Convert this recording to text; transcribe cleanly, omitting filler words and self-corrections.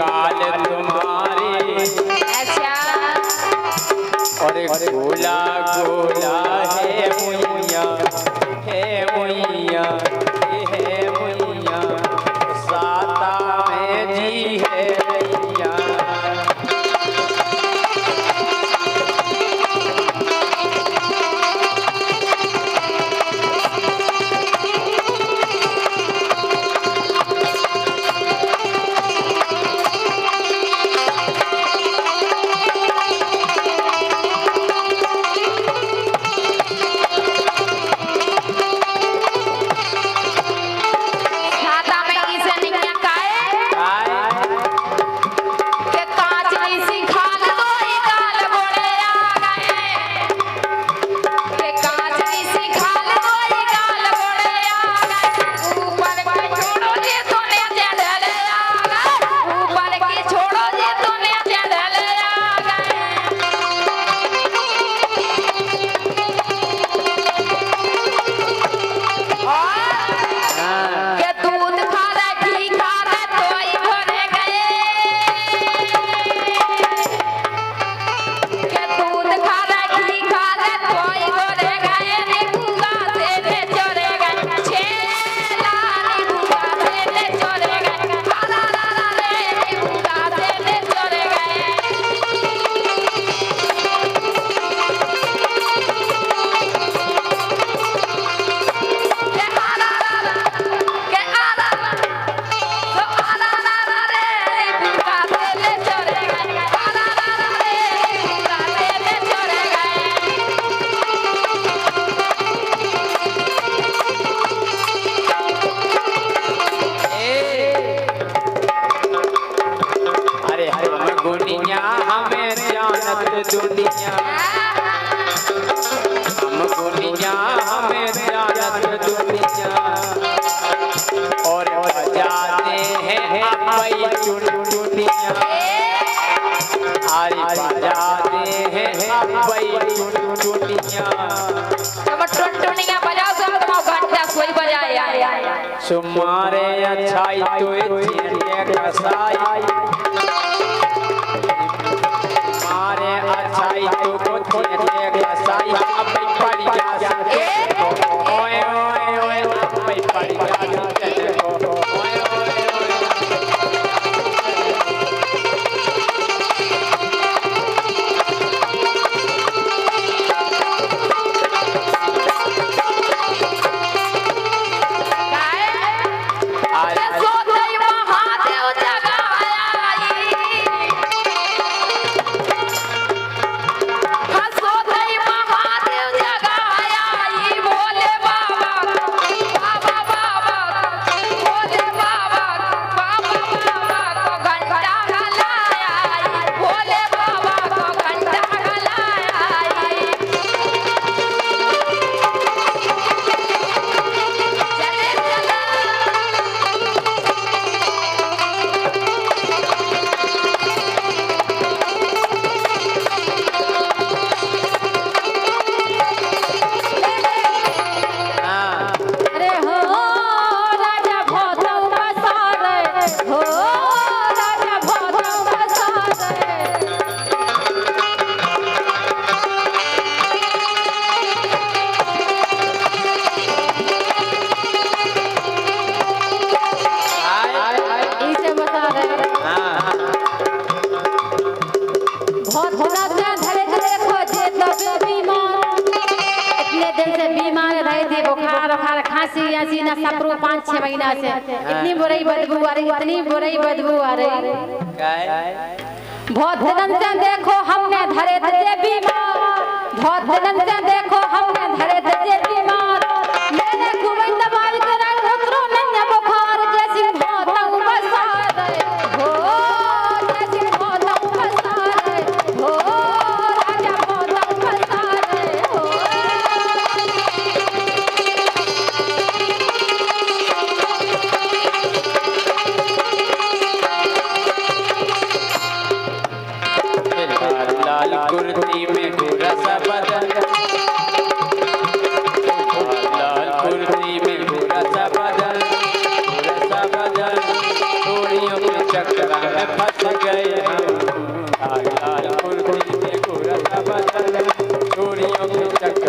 गाल तुम्हारी। अच्छा और गोला गोला है मुइया, है मुइया, है मुइया, साता में जी है मैया। दुनिया हमको दुनिया हमें जानत दुनिया और बजाते हैं अपई चुनचुनिया। अरे बजाते हैं अपई चुनचुनिया। तुम टुनटुनिया बजाओ तो घंटा कोई बजाए। सुमारे अच्छाई तो चीरे कसाई, मारे अच्छाई तो चीरे कसाई। अब पड़ी जा ओए ओए ओए अब पड़ी जा ओए ओए ना सपरो 5-6 महीना से इतनी बुरी बदबू आ रही, इतनी बुरी बदबू आ रही। बहुत दिन से देखो हमने धरे थे बीमार, बहुत दिन से देखो हमने धरे थे बीमार। मैंने खूब दवाई कराई उतरो नहीं बुखार, जैसी भातों बसा रहे हो, जैसी भातों बसा रहे हो, राजा भातों बसा रहे हो। लाल कुर्ती में गोरा सा बदन, बच गए हम लाल लाल कुर्ती में गोरा बदन चोरियों के चक्कर